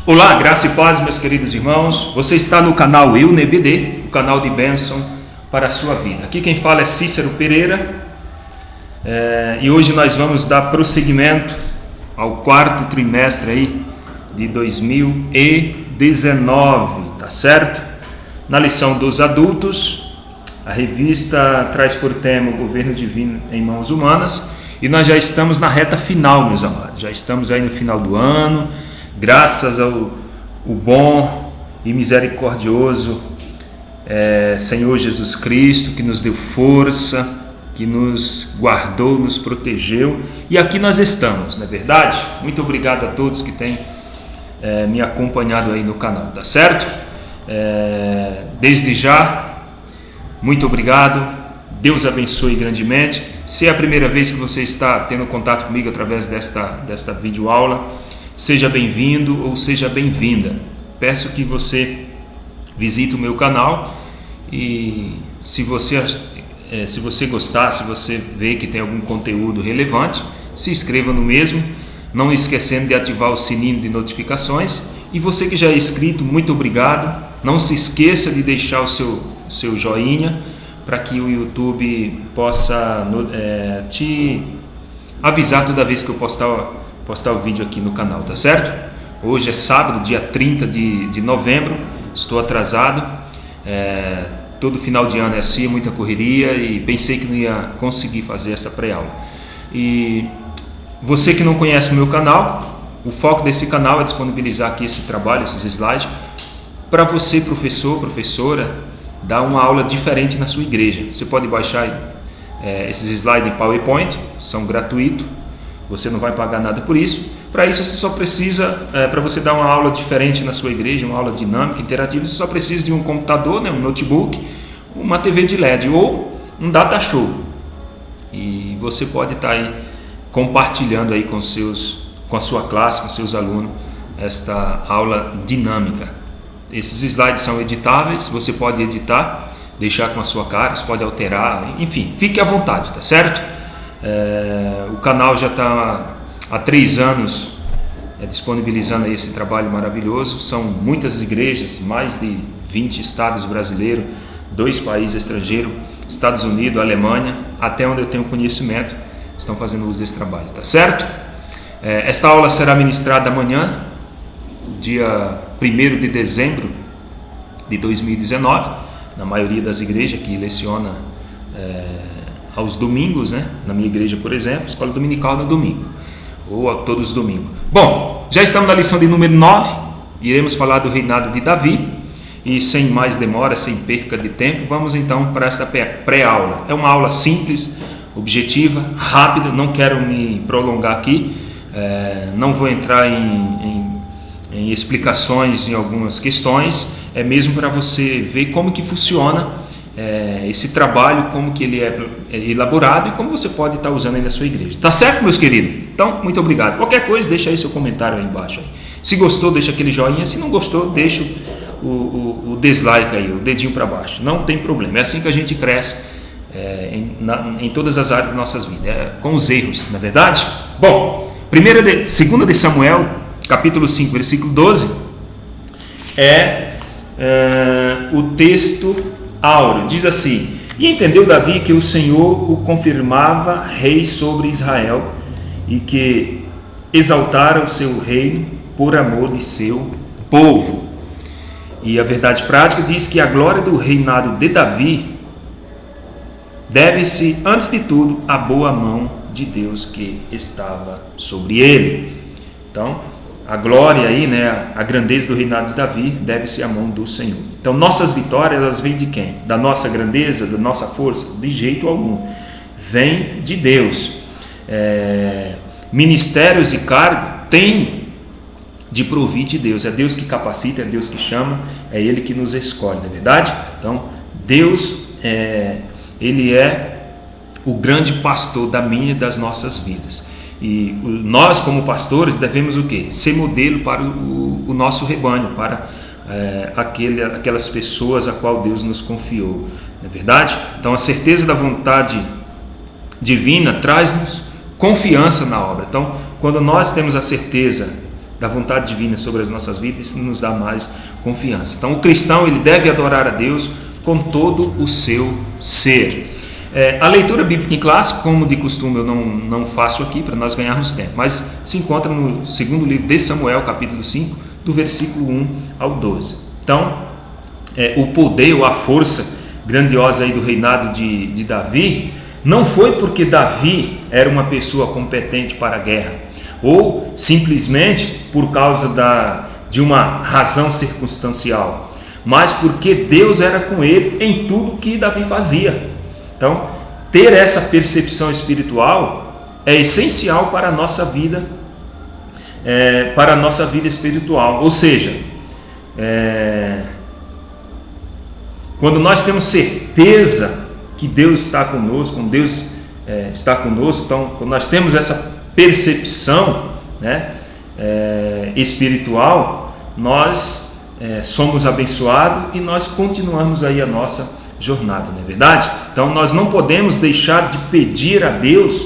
Olá, graça e paz, meus queridos irmãos. Você está no canal EUNEBD, o canal de bênção para a sua vida. Aqui quem fala é Cícero Pereira e hoje nós vamos dar prosseguimento ao quarto trimestre aí de 2019, tá certo? Na lição dos adultos, a revista traz por tema o governo divino em mãos humanas e nós já estamos na reta final, meus amados. Já estamos aí no final do ano. Graças ao bom e misericordioso Senhor Jesus Cristo, que nos deu força, que nos guardou, nos protegeu, e aqui nós estamos, não é verdade? Muito obrigado a todos que têm me acompanhado aí no canal, tá certo? Desde já, muito obrigado, Deus abençoe grandemente. Se é a primeira vez que você está tendo contato comigo através desta videoaula, seja bem-vindo ou seja bem-vinda. Peço que você visite o meu canal e se você gostar, se você vê que tem algum conteúdo relevante, se inscreva no mesmo, não esquecendo de ativar o sininho de notificações. E você que já é inscrito, muito obrigado. Não se esqueça de deixar o seu joinha para que o YouTube possa te avisar toda vez que eu postar o vídeo aqui no canal, tá certo? Hoje é sábado, dia 30 de novembro, estou atrasado, todo final de ano é assim, muita correria, e pensei que não ia conseguir fazer essa pré-aula. E você que não conhece o meu canal, o foco desse canal é disponibilizar aqui esse trabalho, esses slides, para você, professor, professora, dar uma aula diferente na sua igreja. Você pode baixar esses slides em PowerPoint, são gratuitos. Você não vai pagar nada por isso. Para isso você só precisa, para você dar uma aula diferente na sua igreja, uma aula dinâmica, interativa, você só precisa de um computador, um notebook, uma TV de LED ou um data show. E você pode estar aí compartilhando aí com a sua classe, com seus alunos, esta aula dinâmica. Esses slides são editáveis, você pode editar, deixar com a sua cara, você pode alterar, enfim, fique à vontade, tá certo? O canal já está há 3 anos disponibilizando aí esse trabalho maravilhoso. São muitas igrejas, mais de 20 estados brasileiros, 2 países estrangeiros, Estados Unidos, Alemanha, até onde eu tenho conhecimento, estão fazendo uso desse trabalho, tá certo? Esta aula será ministrada amanhã, dia 1º de dezembro de 2019, na maioria das igrejas que leciona aos domingos, né? Na minha igreja, por exemplo, escola dominical no domingo, ou a todos os domingos. Bom, já estamos na lição de número 9, iremos falar do reinado de Davi, e sem mais demora, sem perca de tempo, vamos então para essa pré-aula. É uma aula simples, objetiva, rápida, não quero me prolongar aqui, não vou entrar em explicações em algumas questões, é mesmo para você ver como que funciona esse trabalho, como que ele é elaborado e como você pode estar usando aí na sua igreja. Tá certo, meus queridos? Então, muito obrigado. Qualquer coisa, deixa aí seu comentário aí embaixo. Se gostou, deixa aquele joinha. Se não gostou, deixa o dislike aí, o dedinho para baixo. Não tem problema. É assim que a gente cresce em todas as áreas de nossas vidas, com os erros, não é verdade? Bom, 2 de Samuel, capítulo 5, versículo 12, o texto áureo, diz assim: e entendeu Davi que o Senhor o confirmava rei sobre Israel e que exaltara o seu reino por amor de seu povo. E a verdade prática diz que a glória do reinado de Davi deve-se, antes de tudo, à boa mão de Deus que estava sobre ele. Então, a glória aí, a grandeza do reinado de Davi deve-se à mão do Senhor. Então, nossas vitórias, elas vêm de quem? Da nossa grandeza, da nossa força? De jeito algum. Vem de Deus. Ministérios e cargos têm de provir de Deus. É Deus que capacita, é Deus que chama, é Ele que nos escolhe, não é verdade? Então, Deus, Ele é o grande pastor da minha e das nossas vidas. E nós, como pastores, devemos o quê? Ser modelo para o nosso rebanho, para aquelas pessoas a qual Deus nos confiou, não é verdade? Então, a certeza da vontade divina traz-nos confiança na obra. Então, quando nós temos a certeza da vontade divina sobre as nossas vidas, isso nos dá mais confiança. Então o cristão, ele deve adorar a Deus com todo o seu ser. A leitura bíblica em classe, como de costume eu não faço aqui para nós ganharmos tempo, mas se encontra no segundo livro de Samuel, capítulo 5, do versículo 1 ao 12. Então, o poder ou a força grandiosa aí do reinado de Davi não foi porque Davi era uma pessoa competente para a guerra, ou simplesmente por causa de uma razão circunstancial, mas porque Deus era com ele em tudo que Davi fazia. Então, ter essa percepção espiritual é essencial para a nossa vida, espiritual. Ou seja, quando nós temos certeza que Deus está conosco, então, quando nós temos essa percepção, né, espiritual, nós somos abençoados e nós continuamos aí a nossa jornada, não é verdade? Então nós não podemos deixar de pedir a Deus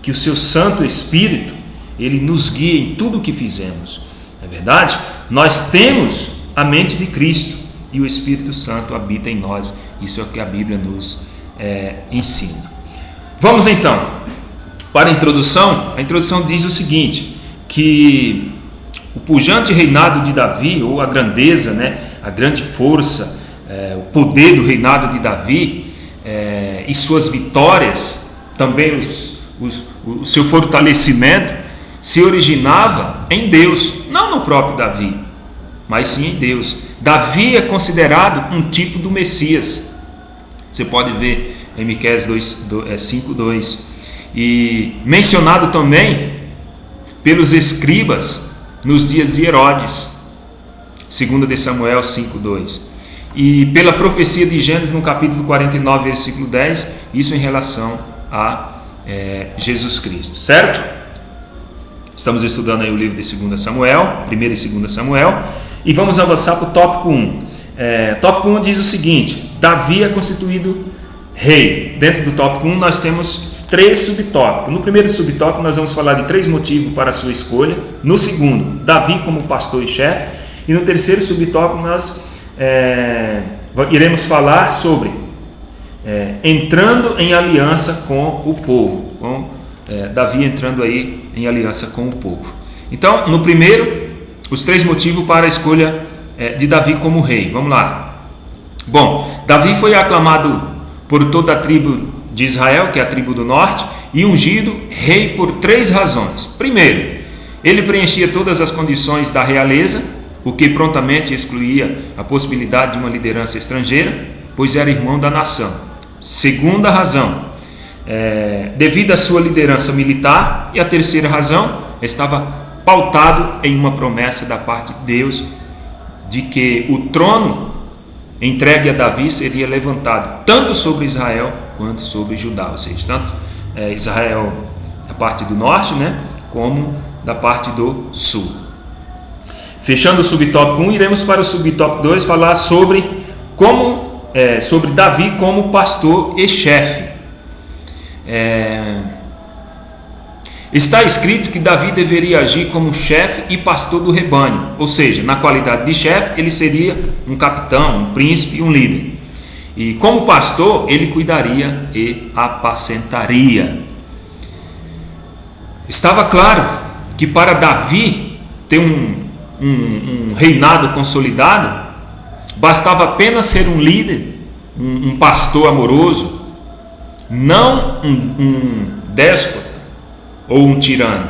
que o seu Santo Espírito ele nos guie em tudo o que fizemos, não é verdade? Nós temos a mente de Cristo e o Espírito Santo habita em nós. Isso é o que a Bíblia nos ensina. Vamos então para a introdução. A introdução diz o seguinte, que o pujante reinado de Davi, ou a grandeza, né, a grande força, o poder do reinado de Davi e suas vitórias, também o seu fortalecimento, se originava em Deus, não no próprio Davi, mas sim em Deus. Davi é considerado um tipo do Messias. Você pode ver em Miqueias 5:2, e mencionado também pelos escribas nos dias de Herodes, 2 de Samuel 5:2. E pela profecia de Gênesis no capítulo 49, versículo 10, isso em relação a Jesus Cristo, certo? Estamos estudando aí o livro de 2 Samuel, 1 e 2 Samuel, e vamos avançar para o tópico 1. Tópico 1 diz o seguinte: Davi é constituído rei. Dentro do tópico 1 nós temos 3 subtópicos. No primeiro subtópico nós vamos falar de 3 motivos para a sua escolha. No segundo, Davi como pastor e chefe. E no terceiro subtópico nós iremos falar sobre entrando em aliança com o povo, Davi entrando aí em aliança com o povo. Então, no primeiro, os 3 motivos para a escolha de Davi como rei. Vamos lá. Bom, Davi foi aclamado por toda a tribo de Israel, que é a tribo do norte, e ungido rei por 3 razões. Primeiro, ele preenchia todas as condições da realeza, o que prontamente excluía a possibilidade de uma liderança estrangeira, pois era irmão da nação. Segunda razão, devido à sua liderança militar. E a terceira razão, estava pautado em uma promessa da parte de Deus, de que o trono entregue a Davi seria levantado tanto sobre Israel quanto sobre Judá, ou seja, tanto Israel da parte do norte, né, como da parte do sul. Fechando o subtópico 1, iremos para o subtópico 2 falar sobre Davi como pastor e chefe. Está escrito que Davi deveria agir como chefe e pastor do rebanho, ou seja, na qualidade de chefe ele seria um capitão, um príncipe e um líder. E como pastor ele cuidaria e apacentaria. Estava claro que para Davi ter um reinado consolidado, bastava apenas ser um líder, um pastor amoroso, não um déspota ou um tirano.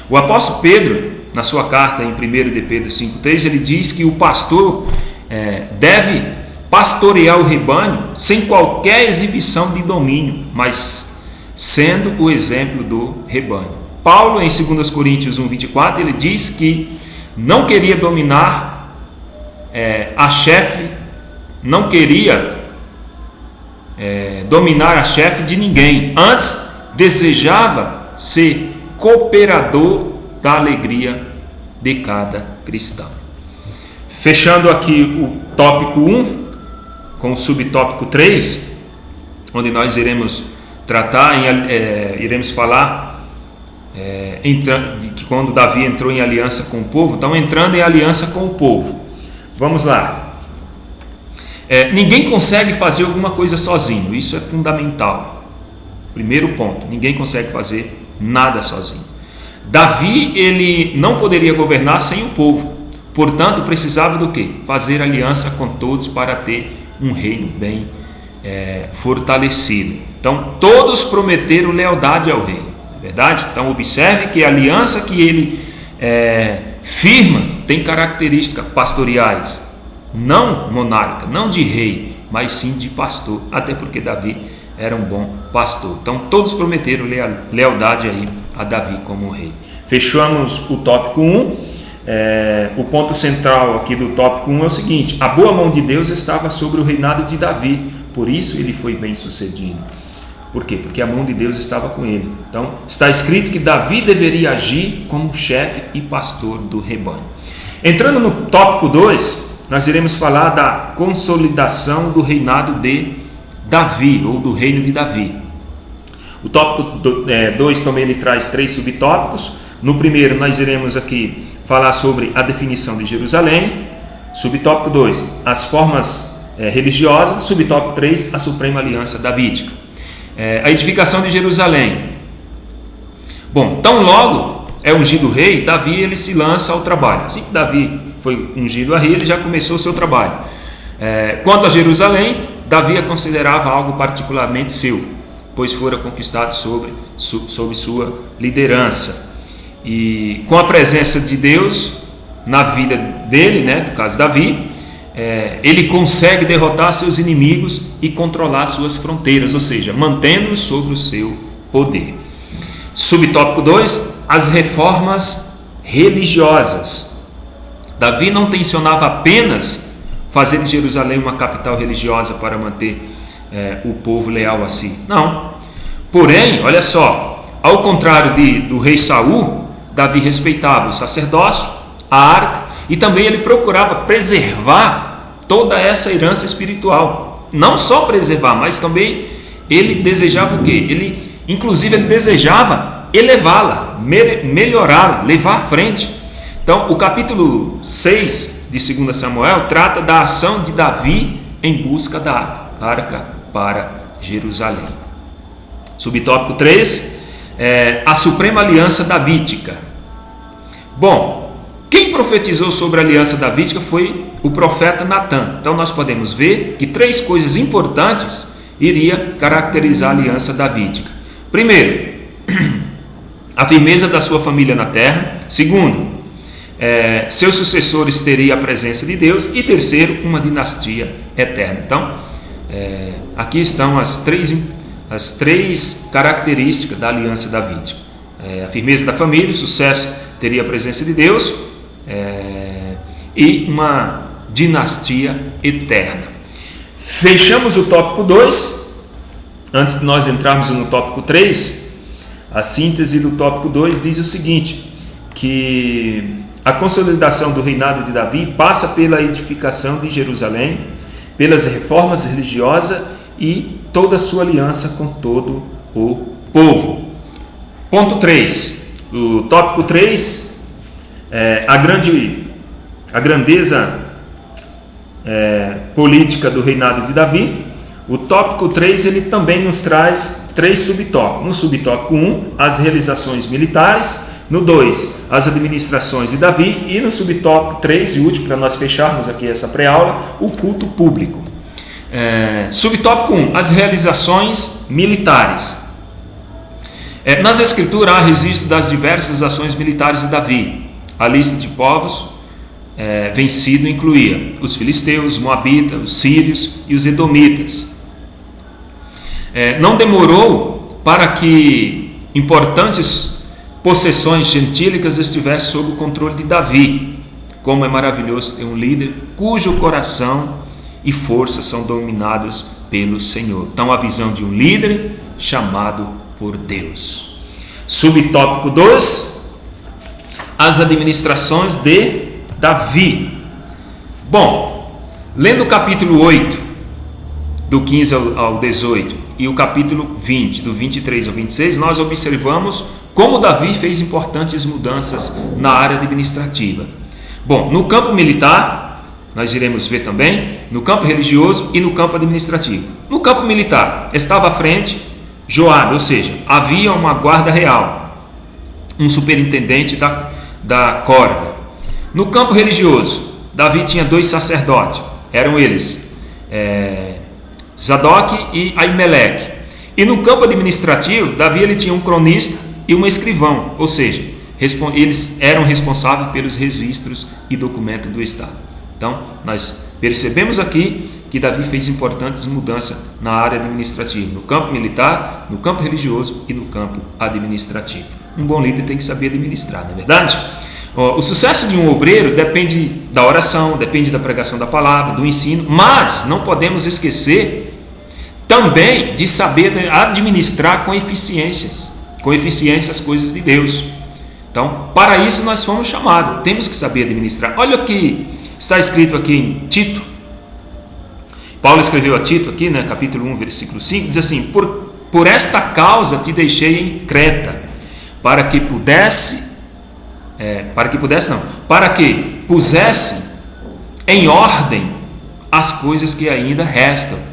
O apóstolo Pedro, na sua carta em 1 de Pedro 5,3, ele diz que o pastor deve pastorear o rebanho sem qualquer exibição de domínio, mas sendo o exemplo do rebanho. Paulo, em 2 Coríntios 1,24, ele diz que não queria dominar não queria dominar a chefe de ninguém, antes desejava ser cooperador da alegria de cada cristão. Fechando aqui o tópico 1 com o subtópico 3, onde nós iremos tratar, iremos falar que quando Davi entrou em aliança com o povo, estão entrando em aliança com o povo. Vamos lá. Ninguém consegue fazer alguma coisa sozinho, isso é fundamental. Primeiro ponto, ninguém consegue fazer nada sozinho. Davi, ele não poderia governar sem o povo, portanto precisava do quê? Fazer aliança com todos para ter um reino bem fortalecido. Então todos prometeram lealdade ao rei, é verdade? Então observe que a aliança que ele firma tem características pastoriais, não monárquica, não de rei, mas sim de pastor, até porque Davi era um bom pastor. Então todos prometeram lealdade aí a Davi como rei. Fechamos o tópico 1. O ponto central aqui do tópico 1 é o seguinte: a boa mão de Deus estava sobre o reinado de Davi, por isso ele foi bem sucedido. Por quê? Porque a mão de Deus estava com ele. Então está escrito que Davi deveria agir como chefe e pastor do rebanho. Entrando no tópico 2, nós iremos falar da consolidação do reinado de Davi, ou do reino de Davi. O tópico 2 também ele traz 3 subtópicos. No primeiro nós iremos aqui falar sobre a definição de Jerusalém. Subtópico 2, as formas religiosas. Subtópico 3, a suprema aliança davídica. A edificação de Jerusalém. Bom, tão logo é ungido rei, Davi ele se lança ao trabalho. Assim que Davi foi ungido a rei, ele já começou o seu trabalho. Quanto a Jerusalém, Davi a considerava algo particularmente seu, pois fora conquistado sob sua liderança. E com a presença de Deus na vida dele, no caso Davi, ele consegue derrotar seus inimigos e controlar suas fronteiras, ou seja, mantendo-os sob o seu poder. Subtópico 2, as reformas religiosas. Davi não tensionava apenas fazer de Jerusalém uma capital religiosa para manter o povo leal a si. Não. Porém, olha só, ao contrário do rei Saul, Davi respeitava o sacerdócio, a arca, e também ele procurava preservar toda essa herança espiritual. Não só preservar, mas também ele desejava o quê? Inclusive ele desejava elevá-la, melhorá-la, levar à frente. Então o capítulo 6 de 2 Samuel trata da ação de Davi em busca da arca para Jerusalém. Subtópico 3, a suprema aliança davídica. Bom, quem profetizou sobre a aliança davídica foi o profeta Natã. Então nós podemos ver que 3 coisas importantes iria caracterizar a aliança davídica. Primeiro, a firmeza da sua família na terra. Segundo, seus sucessores teriam a presença de Deus. E terceiro, uma dinastia eterna. Então, aqui estão as três características da aliança davídica. A firmeza da família, o sucesso teria a presença de Deus e uma dinastia eterna. Fechamos o tópico 2. Antes de nós entrarmos no tópico 3, a síntese do tópico 2 diz o seguinte, que a consolidação do reinado de Davi passa pela edificação de Jerusalém, pelas reformas religiosas e toda a sua aliança com todo o povo. Ponto 3. O tópico 3, a grandeza política do reinado de Davi. O tópico 3 ele também nos traz 3 subtópicos. No subtópico 1, as realizações militares. No 2, as administrações de Davi. E no subtópico 3 e último, para nós fecharmos aqui essa pré-aula, o culto público. Subtópico 1, as realizações militares. Nas escrituras há registro das diversas ações militares de Davi. A lista de povos vencido incluía os filisteus, os moabitas, os sírios e os edomitas. Não demorou para que importantes possessões gentílicas estivessem sob o controle de Davi. Como é maravilhoso ter um líder cujo coração e força são dominados pelo Senhor. Então a visão de um líder chamado por Deus. Subtópico 2, as administrações de Davi. Bom, lendo o capítulo 8, do 15 ao 18, e o capítulo 20, do 23 ao 26, nós observamos como Davi fez importantes mudanças na área administrativa. Bom, no campo militar, nós iremos ver também, no campo religioso e no campo administrativo. No campo militar, estava à frente Joabe, ou seja, havia uma guarda real, um superintendente da corda. No campo religioso, Davi tinha 2 sacerdotes, eram eles Zadok e Aimeleque. E no campo administrativo, Davi ele tinha um cronista e um escrivão, ou seja, eles eram responsáveis pelos registros e documentos do Estado. Então, nós percebemos aqui que Davi fez importantes mudanças na área administrativa, no campo militar, no campo religioso e no campo administrativo. Um bom líder tem que saber administrar, não é verdade? O sucesso de um obreiro depende da oração, depende da pregação da palavra, do ensino, mas não podemos esquecer também de saber administrar com eficiência as coisas de Deus. Então, para isso nós fomos chamados, temos que saber administrar. Olha o que está escrito aqui em Tito. Paulo escreveu a Tito aqui, né, capítulo 1, versículo 5, diz assim: por esta causa te deixei em Creta, para que pusesse em ordem as coisas que ainda restam.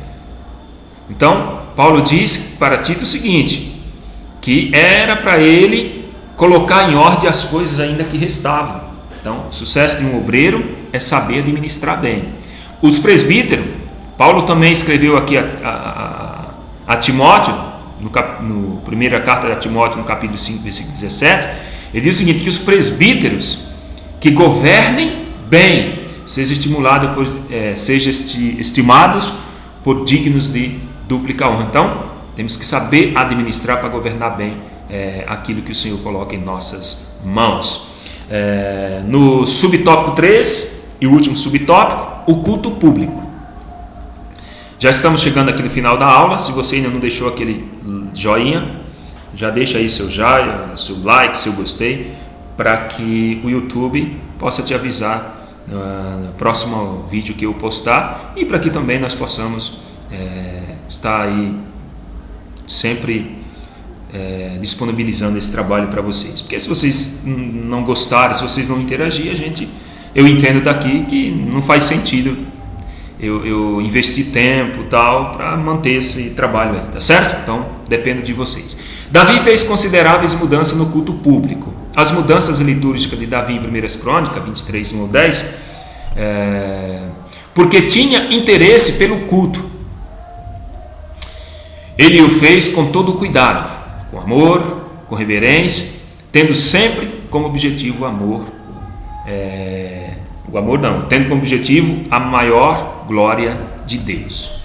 Então, Paulo diz para Tito o seguinte, que era para ele colocar em ordem as coisas ainda que restavam. Então, o sucesso de um obreiro é saber administrar bem. Os presbíteros, Paulo também escreveu aqui a Timóteo, no primeira carta de Timóteo, no capítulo 5, versículo 17, ele diz o seguinte, que os presbíteros que governem bem sejam estimados por dignos de dupla honra. Então, temos que saber administrar para governar bem aquilo que o Senhor coloca em nossas mãos. No subtópico 3 e o último subtópico, o culto público. Já estamos chegando aqui no final da aula. Se você ainda não deixou aquele joinha, já deixa aí seu joinha, seu like, seu gostei, para que o YouTube possa te avisar no próximo vídeo que eu postar, e para que também nós possamos estar aí sempre disponibilizando esse trabalho para vocês. Porque se vocês não gostarem, se vocês não interagirem, eu entendo daqui que não faz sentido eu investir tempo tal para manter esse trabalho aí, tá certo? Então depende de vocês. Davi fez consideráveis mudanças no culto público. As mudanças litúrgicas de Davi em 1 Crônicas 23, 1 ao 10, porque tinha interesse pelo culto. Ele o fez com todo cuidado, com amor, com reverência, tendo sempre como objetivo tendo como objetivo a maior glória de Deus.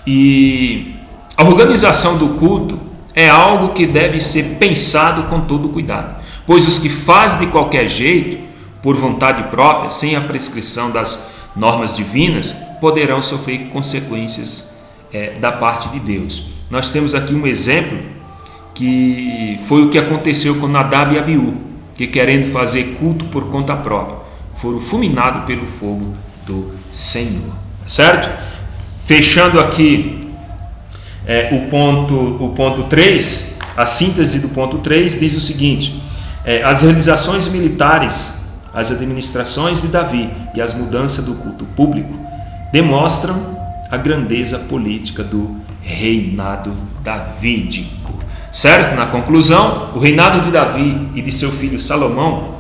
E a organização do culto é algo que deve ser pensado com todo cuidado, pois os que fazem de qualquer jeito, por vontade própria, sem a prescrição das normas divinas, poderão sofrer consequências da parte de Deus. Nós temos aqui um exemplo que foi o que aconteceu com Nadab e Abiú, que querendo fazer culto por conta própria, foram fulminados pelo fogo do Senhor, certo? Fechando aqui o ponto 3, a síntese do ponto 3 diz o seguinte: as realizações militares, as administrações de Davi e as mudanças do culto público demonstram a grandeza política do reinado davídico, certo? Na conclusão, o reinado de Davi e de seu filho Salomão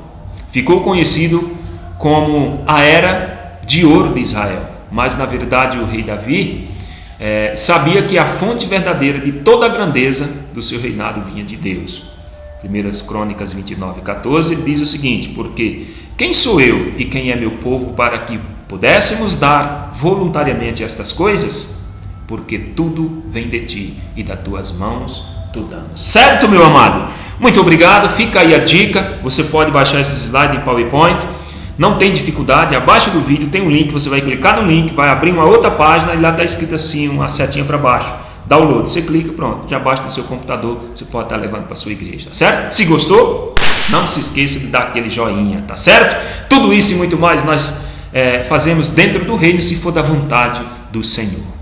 ficou conhecido como a Era de Ouro de Israel, mas na verdade o rei Davi sabia que a fonte verdadeira de toda a grandeza do seu reinado vinha de Deus. 1 Crônicas 29, 14 diz o seguinte: porque quem sou eu e quem é meu povo para que pudéssemos dar voluntariamente estas coisas? Porque tudo vem de ti e das tuas mãos tu damos. Certo, meu amado? Muito obrigado, fica aí a dica. Você pode baixar esses slides em PowerPoint, não tem dificuldade. Abaixo do vídeo tem um link, você vai clicar no link, vai abrir uma outra página e lá está escrito assim, uma setinha para baixo, download, você clica, pronto, já baixa no seu computador, você pode estar levando para a sua igreja, tá certo? Se gostou, não se esqueça de dar aquele joinha, tá certo? Tudo isso e muito mais nós fazemos dentro do reino, se for da vontade do Senhor.